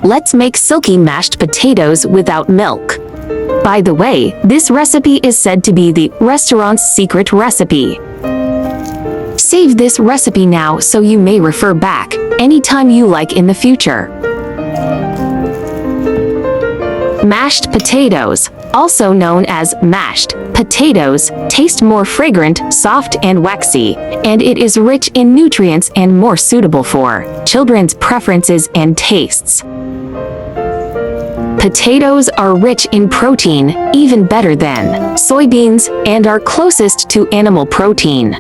Let's make silky mashed potatoes without milk. By the way, this recipe is said to be the restaurant's secret recipe. Save this recipe now so you may refer back anytime you like in the future. Mashed potatoes, also known as mashed potatoes, taste more fragrant, soft and waxy, and it is rich in nutrients and more suitable for children's preferences and tastes. Potatoes are rich in protein, even better than soybeans, and are closest to animal protein.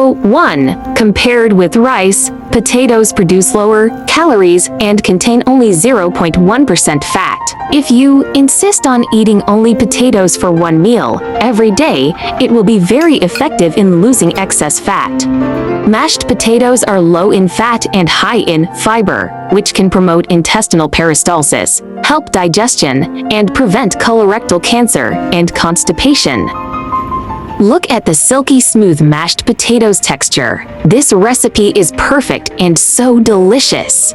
1. Compared with rice, potatoes produce lower calories and contain only 0.1% fat. If you insist on eating only potatoes for one meal every day, it will be very effective in losing excess fat. Mashed potatoes are low in fat and high in fiber, which can promote intestinal peristalsis, help digestion, and prevent colorectal cancer and constipation. Look at the silky smooth mashed potatoes texture. This recipe is perfect and so delicious.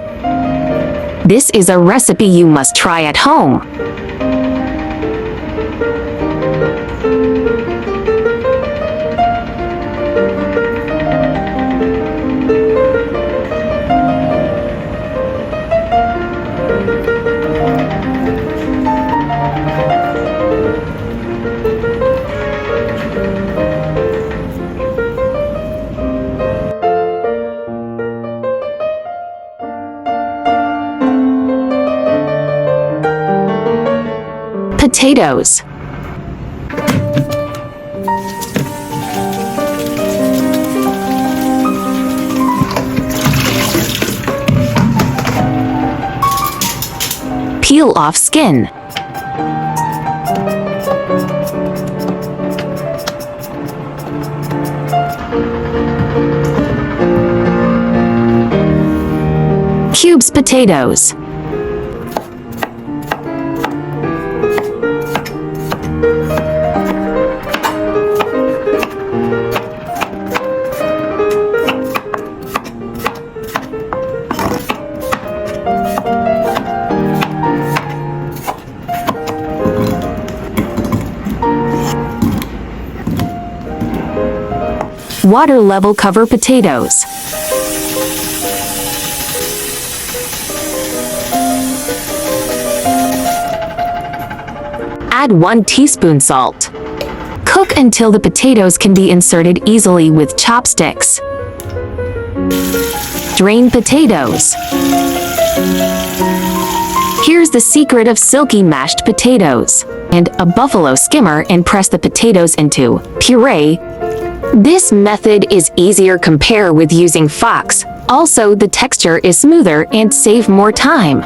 This is a recipe you must try at home. Potatoes. Peel off skin. Cubes potatoes. Water level cover potatoes. Add 1 teaspoon salt. Cook until the potatoes can be inserted easily with chopsticks. Drain potatoes. Here's the secret of silky mashed potatoes. And a buffalo skimmer and press the potatoes into puree. This method is easier compared with using fox. Also, the texture is smoother and save more time.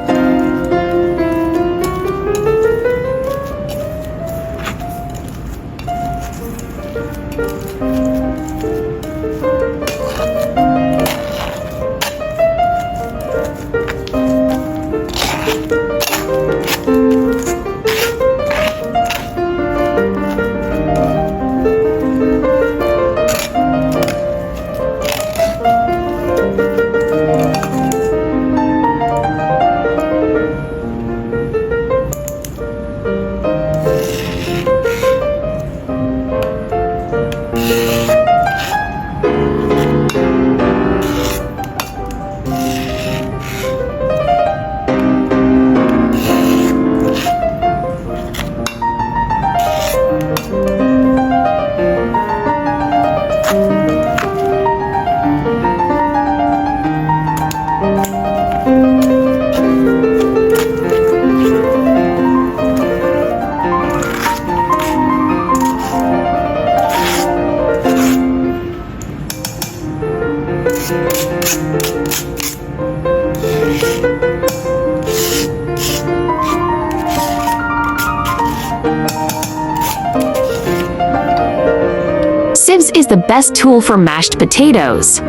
Sieves is the best tool for mashed potatoes.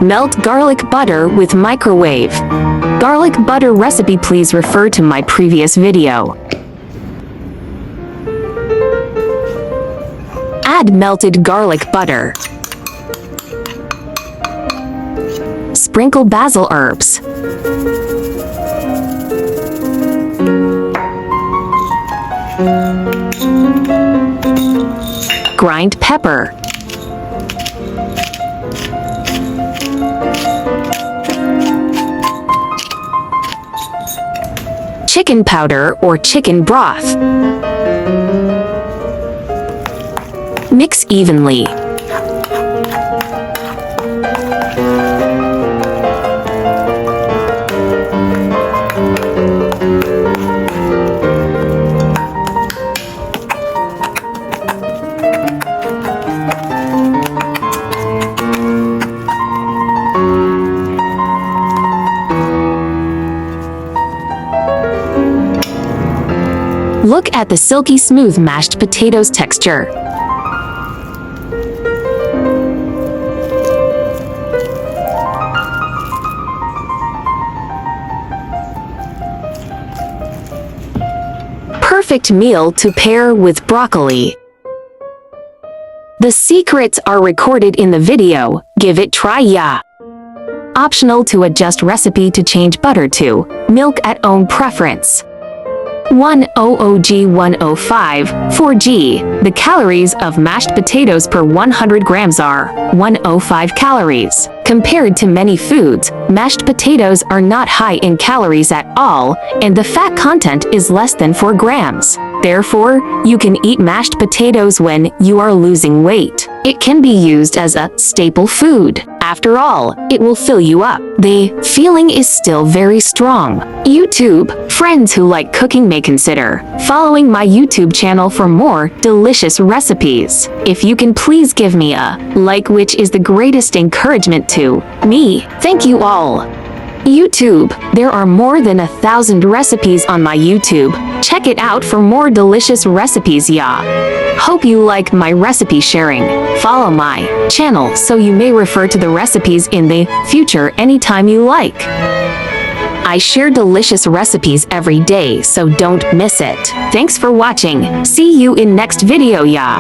Melt garlic butter with microwave. Garlic butter recipe, please refer to my previous video. Add melted garlic butter. Sprinkle basil herbs. Grind pepper. Chicken powder or chicken broth. Mix evenly. Look at the silky smooth mashed potatoes texture. Perfect meal to pair with broccoli. The secrets are recorded in the video, give it try ya. Optional to adjust recipe to change butter to milk at own preference. 100G 105 4G. The calories of mashed potatoes per 100 grams are 105 calories. Compared to many foods, mashed potatoes are not high in calories at all, and the fat content is less than 4 grams. Therefore, you can eat mashed potatoes when you are losing weight. It can be used as a staple food. After all, it will fill you up. The feeling is still very strong. YouTube, friends who like cooking may consider following my YouTube channel for more delicious recipes. If you can please give me a like, which is the greatest encouragement to me. Thank you all. YouTube, there are more than 1,000 recipes on my YouTube. Check it out for more delicious recipes, yeah. Hope you liked my recipe sharing. Follow my channel so you may refer to the recipes in the future anytime you like. I share delicious recipes every day, so don't miss it. Thanks for watching. See you in next video, yeah.